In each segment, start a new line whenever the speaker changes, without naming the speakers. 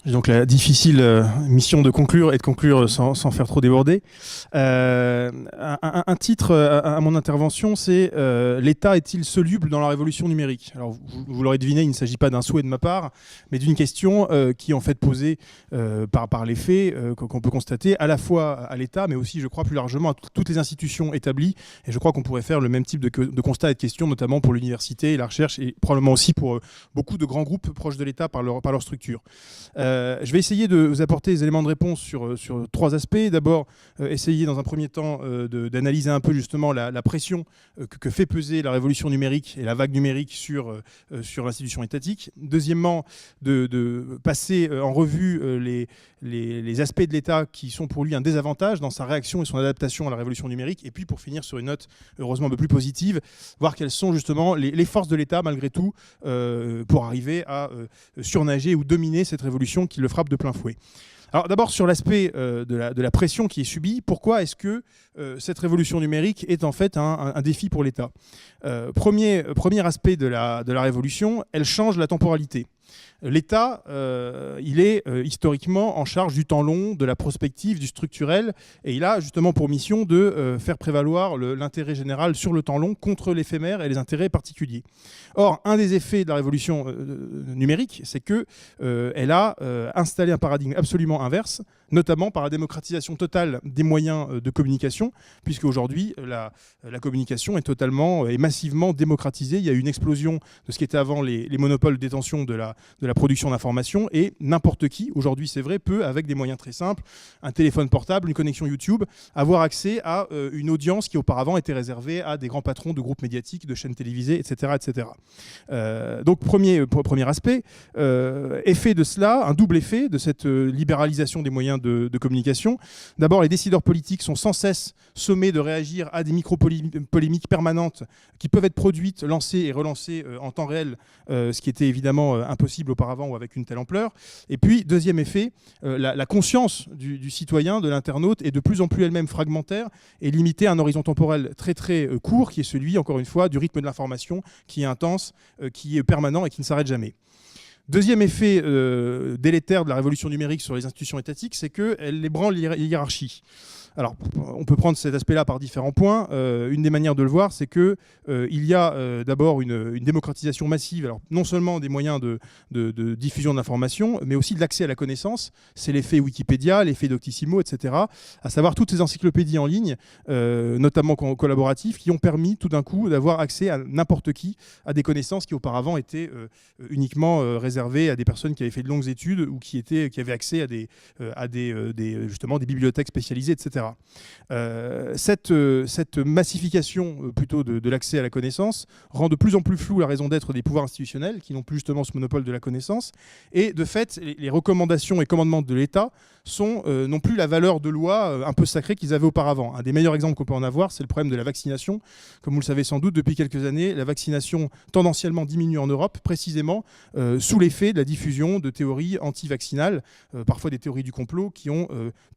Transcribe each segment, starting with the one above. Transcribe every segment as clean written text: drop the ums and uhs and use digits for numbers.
J'ai donc la difficile mission de conclure et de conclure sans faire trop déborder. Un titre à mon intervention, c'est l'État est-il soluble dans la révolution numérique? Alors, vous l'aurez deviné, il ne s'agit pas d'un souhait de ma part, mais d'une question qui est en fait posée par les faits qu'on peut constater à la fois à l'État, mais aussi, je crois, plus largement à toutes les institutions établies. Et je crois qu'on pourrait faire le même type de constat et de questions, notamment pour l'université et la recherche, et probablement aussi pour beaucoup de grands groupes proches de l'État par leur structure. Je vais essayer de vous apporter des éléments de réponse sur trois aspects. D'abord, essayer dans un premier temps d'analyser un peu justement la pression que fait peser la révolution numérique et la vague numérique sur l'institution étatique. Deuxièmement, de passer en revue les aspects de l'État qui sont pour lui un désavantage dans sa réaction et son adaptation à la révolution numérique. Et puis pour finir sur une note heureusement un peu plus positive, voir quelles sont justement les forces de l'État malgré tout pour arriver à surnager ou dominer cette révolution qui le frappe de plein fouet. Alors d'abord sur l'aspect de la pression qui est subie, pourquoi est-ce que cette révolution numérique est en fait un défi pour l'État? Premier aspect de la révolution, elle change la temporalité. L'État, il est historiquement en charge du temps long, de la prospective, du structurel, et il a justement pour mission de faire prévaloir l'intérêt général sur le temps long contre l'éphémère et les intérêts particuliers. Or, un des effets de la révolution numérique, c'est qu'elle a installé un paradigme absolument inverse, notamment par la démocratisation totale des moyens de communication, puisque aujourd'hui, la communication est totalement et massivement démocratisée. Il y a eu une explosion de ce qui était avant les monopoles de détention de la production d'informations, et n'importe qui, aujourd'hui c'est vrai, peut, avec des moyens très simples, un téléphone portable, une connexion YouTube, avoir accès à une audience qui auparavant était réservée à des grands patrons de groupes médiatiques, de chaînes télévisées, etc. etc. Donc premier aspect, effet de cela, un double effet de cette libéralisation des moyens de communication. D'abord, les décideurs politiques sont sans cesse sommés de réagir à des micro-polémiques permanentes qui peuvent être produites, lancées et relancées en temps réel, ce qui était évidemment impossible auparavant ou avec une telle ampleur. Et puis, deuxième effet, la conscience du citoyen, de l'internaute, est de plus en plus elle-même fragmentaire et limitée à un horizon temporel très très court, qui est celui, encore une fois, du rythme de l'information, qui est intense, qui est permanent et qui ne s'arrête jamais. Deuxième effet délétère de la révolution numérique sur les institutions étatiques, c'est qu'elle ébranle les hiérarchies. Alors, on peut prendre cet aspect-là par différents points. Une des manières de le voir, c'est qu'il y a d'abord une démocratisation massive, alors non seulement des moyens de diffusion de l'information, mais aussi de l'accès à la connaissance. C'est l'effet Wikipédia, l'effet Doctissimo, etc. À savoir toutes ces encyclopédies en ligne, notamment collaboratives, qui ont permis tout d'un coup d'avoir accès à n'importe qui, à des connaissances qui auparavant étaient uniquement réservées à des personnes qui avaient fait de longues études ou qui avaient accès à justement des bibliothèques spécialisées, etc. Cette massification plutôt de l'accès à la connaissance rend de plus en plus floue la raison d'être des pouvoirs institutionnels qui n'ont plus justement ce monopole de la connaissance, et de fait les recommandations et commandements de l'État n'ont plus la valeur de loi un peu sacrée qu'ils avaient auparavant. Un des meilleurs exemples qu'on peut en avoir, c'est le problème de la vaccination. Comme vous le savez sans doute, depuis quelques années, la vaccination tendanciellement diminue en Europe, précisément sous l'effet de la diffusion de théories anti-vaccinales, parfois des théories du complot, qui ont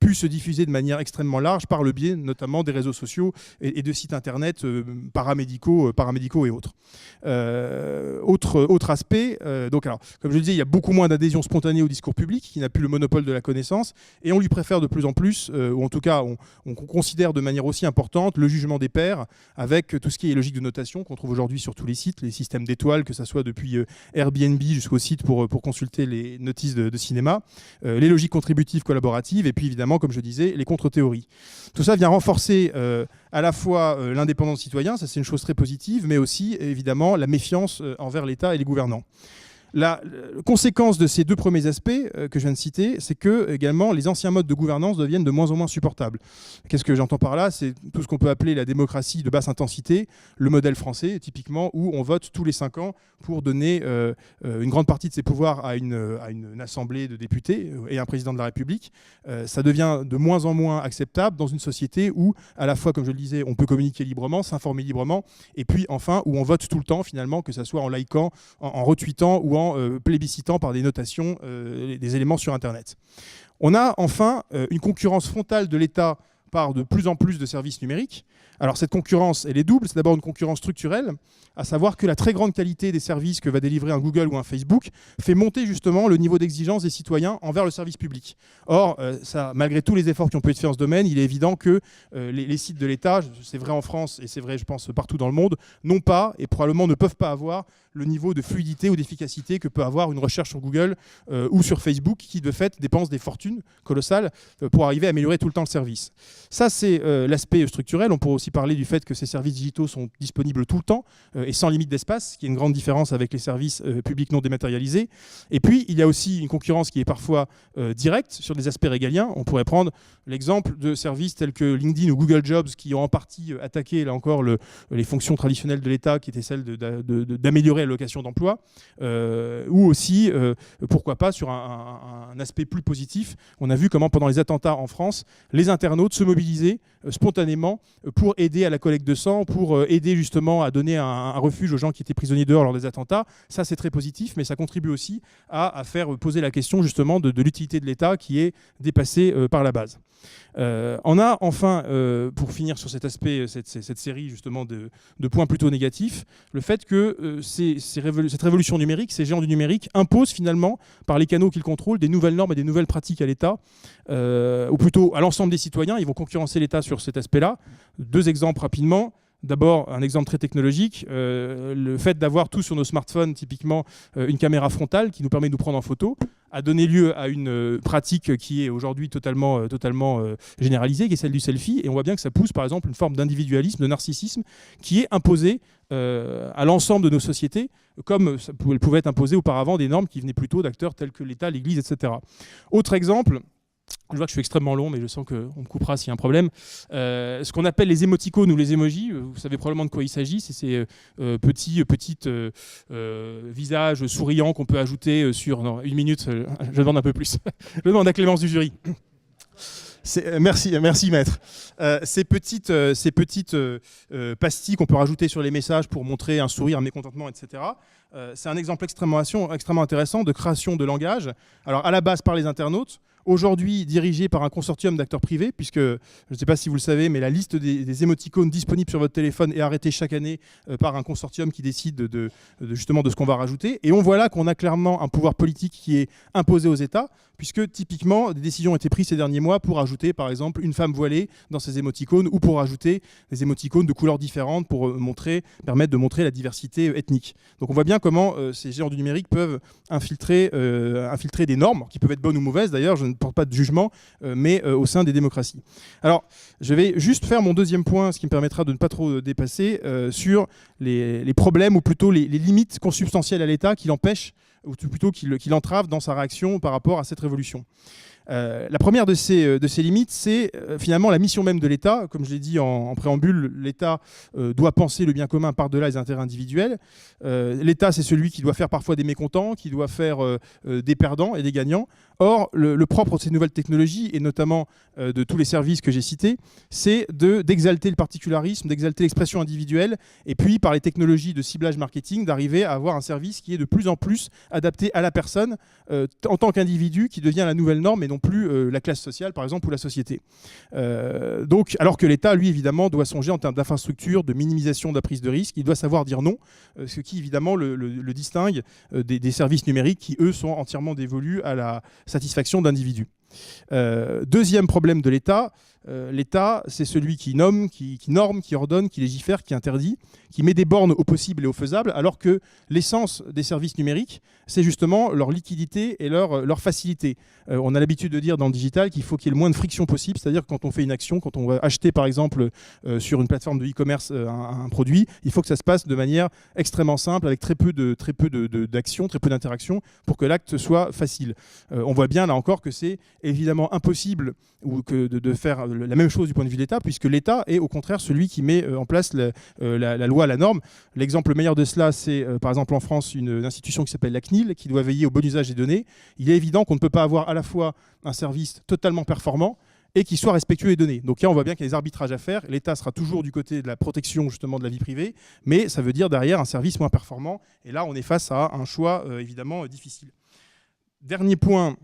pu se diffuser de manière extrêmement large par le biais notamment des réseaux sociaux et de sites internet paramédicaux et autres. Autre aspect, donc alors, comme je le disais, il y a beaucoup moins d'adhésion spontanée au discours public, qui n'a plus le monopole de la connaissance, et on lui préfère de plus en plus, ou en tout cas on considère de manière aussi importante le jugement des pairs, avec tout ce qui est logique de notation qu'on trouve aujourd'hui sur tous les sites, les systèmes d'étoiles, que ce soit depuis Airbnb jusqu'au site pour consulter les notices de cinéma, les logiques contributives collaboratives, et puis évidemment, comme je disais, les contre-théories. Tout ça vient renforcer à la fois l'indépendance citoyen, ça c'est une chose très positive, mais aussi évidemment la méfiance envers l'État et les gouvernants. La conséquence de ces deux premiers aspects que je viens de citer, c'est que également les anciens modes de gouvernance deviennent de moins en moins supportables. Qu'est-ce que j'entends par là? C'est tout ce qu'on peut appeler la démocratie de basse intensité, le modèle français typiquement, où on vote tous les 5 ans pour donner une grande partie de ses pouvoirs à une assemblée de députés et un président de la République. Ça devient de moins en moins acceptable dans une société où, à la fois, comme je le disais, on peut communiquer librement, s'informer librement, et puis enfin où on vote tout le temps finalement, que ce soit en likant, en retweetant ou en plébiscitant par des notations des éléments sur Internet. On a enfin une concurrence frontale de l'État par de plus en plus de services numériques. Alors cette concurrence, elle est double. C'est d'abord une concurrence structurelle, à savoir que la très grande qualité des services que va délivrer un Google ou un Facebook fait monter justement le niveau d'exigence des citoyens envers le service public. Or, malgré tous les efforts qui ont pu être faits en ce domaine, il est évident que les sites de l'État, c'est vrai en France et c'est vrai, je pense, partout dans le monde, n'ont pas et probablement ne peuvent pas avoir le niveau de fluidité ou d'efficacité que peut avoir une recherche sur Google ou sur Facebook, qui de fait dépense des fortunes colossales pour arriver à améliorer tout le temps le service. Ça, c'est l'aspect structurel. On pourrait aussi parler du fait que ces services digitaux sont disponibles tout le temps et sans limite d'espace, ce qui est une grande différence avec les services publics non dématérialisés. Et puis, il y a aussi une concurrence qui est parfois directe sur des aspects régaliens. On pourrait prendre l'exemple de services tels que LinkedIn ou Google Jobs qui ont en partie attaqué, là encore, les fonctions traditionnelles de l'État, qui étaient celles d'améliorer la location d'emploi, ou aussi, pourquoi pas, sur un aspect plus positif, on a vu comment pendant les attentats en France, les internautes se mobilisaient spontanément pour aider à la collecte de sang, pour aider justement à donner un refuge aux gens qui étaient prisonniers dehors lors des attentats. Ça, c'est très positif, mais ça contribue aussi à faire poser la question justement de l'utilité de l'État qui est dépassée par la base. On a enfin, pour finir sur cet aspect, cette série justement de points plutôt négatifs, le fait que cette révolution numérique, ces géants du numérique, imposent finalement, par les canaux qu'ils contrôlent, des nouvelles normes et des nouvelles pratiques à l'État, ou plutôt à l'ensemble des citoyens. Ils vont concurrencer l'État sur cet aspect-là. Deux exemples rapidement. D'abord, un exemple très technologique, le fait d'avoir tous sur nos smartphones, typiquement une caméra frontale qui nous permet de nous prendre en photo, a donné lieu à une pratique qui est aujourd'hui totalement généralisée, qui est celle du selfie. Et on voit bien que ça pousse, par exemple, une forme d'individualisme, de narcissisme, qui est imposée à l'ensemble de nos sociétés, comme elle pouvait être imposée auparavant des normes qui venaient plutôt d'acteurs tels que l'État, l'Église, etc. Autre exemple. Je vois que je suis extrêmement long, mais je sens qu'on me coupera s'il y a un problème. Ce qu'on appelle les émoticônes ou les emojis, vous savez probablement de quoi il s'agit. C'est ces petits visages souriants qu'on peut ajouter sur... Non, une minute, je demande un peu plus. Je demande à Clémence du jury. Merci maître. Ces petites pastilles qu'on peut rajouter sur les messages pour montrer un sourire, un mécontentement, etc. C'est un exemple extrêmement intéressant de création de langage. Alors à la base par les internautes, aujourd'hui dirigé par un consortium d'acteurs privés, puisque, je ne sais pas si vous le savez, mais la liste des émoticônes disponibles sur votre téléphone est arrêtée chaque année par un consortium qui décide justement de ce qu'on va rajouter. Et on voit là qu'on a clairement un pouvoir politique qui est imposé aux États, puisque typiquement, des décisions ont été prises ces derniers mois pour ajouter, par exemple, une femme voilée dans ces émoticônes, ou pour ajouter des émoticônes de couleurs différentes pour permettre de montrer la diversité ethnique. Donc on voit bien comment ces géants du numérique peuvent infiltrer des normes, qui peuvent être bonnes ou mauvaises d'ailleurs, je ne porte pas de jugement, mais au sein des démocraties. Alors, je vais juste faire mon deuxième point, ce qui me permettra de ne pas trop dépasser, sur les problèmes, ou plutôt les limites consubstantielles à l'État qui l'empêchent, ou plutôt qui l'entravent dans sa réaction par rapport à cette révolution. La première de ces limites, c'est finalement la mission même de l'État. Comme je l'ai dit en préambule, l'État doit penser le bien commun par-delà les intérêts individuels. L'État, c'est celui qui doit faire parfois des mécontents, qui doit faire des perdants et des gagnants. Or, le propre de ces nouvelles technologies, et notamment de tous les services que j'ai cités, c'est d'exalter le particularisme, d'exalter l'expression individuelle, et puis par les technologies de ciblage marketing, d'arriver à avoir un service qui est de plus en plus adapté à la personne en tant qu'individu, qui devient la nouvelle norme et non plus la classe sociale, par exemple, ou la société. Donc, alors que l'État, lui, évidemment, doit songer en termes d'infrastructure, de minimisation de la prise de risque, il doit savoir dire non, ce qui, évidemment, le distingue des services numériques qui, eux, sont entièrement dévolus à la satisfaction d'individus. Deuxième problème de l'État, l'État, c'est celui qui nomme, qui norme, qui ordonne, qui légifère, qui interdit, qui met des bornes au possible et au faisable, alors que l'essence des services numériques, c'est justement leur liquidité et leur facilité. On a l'habitude de dire dans le digital qu'il faut qu'il y ait le moins de friction possible, c'est-à-dire que quand on fait une action, quand on va acheter par exemple sur une plateforme de e-commerce un produit, il faut que ça se passe de manière extrêmement simple, avec très peu d'actions, très peu d'interactions, pour que l'acte soit facile. On voit bien là encore que c'est évidemment impossible de faire la même chose du point de vue de l'État, puisque l'État est au contraire celui qui met en place la loi, la norme. L'exemple meilleur de cela, c'est par exemple en France une institution qui s'appelle la CNIL, qui doit veiller au bon usage des données. Il est évident qu'on ne peut pas avoir à la fois un service totalement performant et qui soit respectueux des données. Donc là, on voit bien qu'il y a des arbitrages à faire. L'État sera toujours du côté de la protection justement de la vie privée, mais ça veut dire derrière un service moins performant. Et là, on est face à un choix évidemment difficile. Dernier point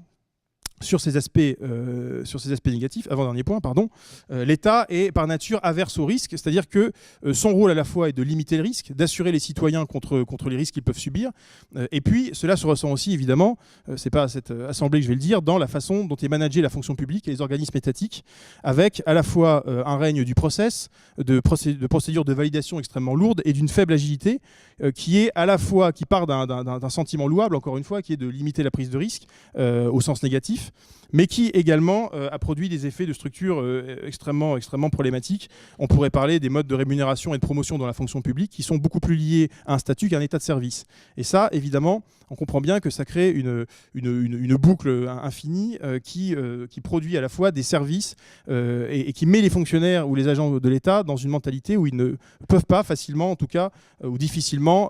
sur ces aspects négatifs, avant-dernier point, pardon, l'État est par nature averse au risque, c'est-à-dire que son rôle à la fois est de limiter le risque, d'assurer les citoyens contre les risques qu'ils peuvent subir, et puis cela se ressent aussi évidemment, c'est pas à cette assemblée que je vais le dire, dans la façon dont est managée la fonction publique et les organismes étatiques, avec à la fois un règne du process, de procédures de validation extrêmement lourdes et d'une faible agilité, qui est à la fois, qui part d'un sentiment louable, encore une fois, qui est de limiter la prise de risque au sens négatif, mais qui également a produit des effets de structure extrêmement problématiques. On pourrait parler des modes de rémunération et de promotion dans la fonction publique qui sont beaucoup plus liés à un statut qu'à un état de service. Et ça, évidemment, on comprend bien que ça crée une boucle infinie qui produit à la fois des services et qui met les fonctionnaires ou les agents de l'État dans une mentalité où ils ne peuvent pas facilement, en tout cas, ou difficilement,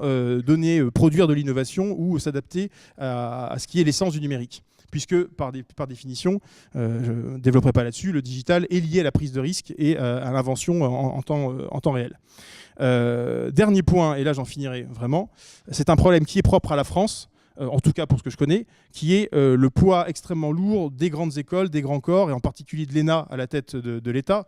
produire de l'innovation ou s'adapter à ce qui est l'essence du numérique. Puisque, par définition, je ne développerai pas là-dessus, le digital est lié à la prise de risque et à l'invention en temps réel. Dernier point, et là j'en finirai vraiment, c'est un problème qui est propre à la France, en tout cas pour ce que je connais, qui est le poids extrêmement lourd des grandes écoles, des grands corps, et en particulier de l'ENA à la tête de l'État.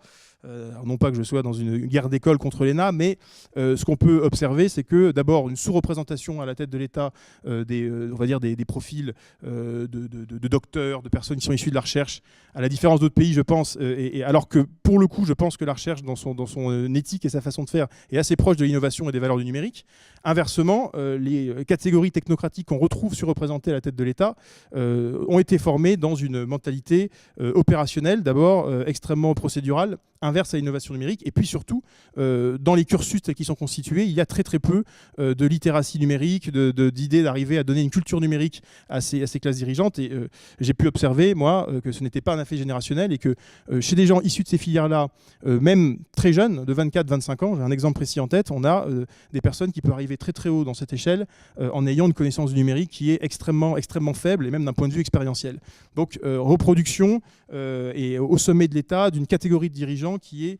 Non pas que je sois dans une guerre d'école contre l'ENA, mais ce qu'on peut observer, c'est que d'abord une sous-représentation à la tête de l'État on va dire des profils de docteurs, de personnes qui sont issues de la recherche, à la différence d'autres pays, je pense, et alors que pour le coup, je pense que la recherche, dans son éthique et sa façon de faire, est assez proche de l'innovation et des valeurs du numérique. Inversement, les catégories technocratiques qu'on retrouve surreprésentées à la tête de l'État ont été formées dans une mentalité opérationnelle, d'abord extrêmement procédurale, inverse à l'innovation numérique, et puis surtout, dans les cursus tels qu'ils sont constitués, il y a très peu de littératie numérique, d'idées d'arriver à donner une culture numérique à ces classes dirigeantes, et j'ai pu observer, moi, que ce n'était pas un effet générationnel, et que chez des gens issus de ces filières-là, même très jeunes, de 24-25 ans, j'ai un exemple précis en tête, on a des personnes qui peuvent arriver très haut dans cette échelle en ayant une connaissance du numérique qui est extrêmement faible, et même d'un point de vue expérientiel. Donc, reproduction et au sommet de l'État d'une catégorie de dirigeants qui est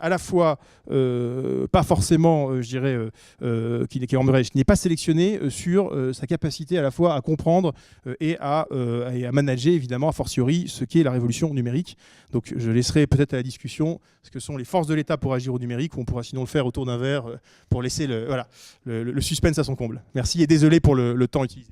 à la fois pas forcément, je dirais, qui n'est pas sélectionné sur sa capacité à la fois à comprendre et à manager, évidemment, a fortiori, ce qu'est la révolution numérique. Donc je laisserai peut-être à la discussion ce que sont les forces de l'État pour agir au numérique, ou on pourra sinon le faire autour d'un verre pour laisser le suspense à son comble. Merci et désolé pour le temps utilisé.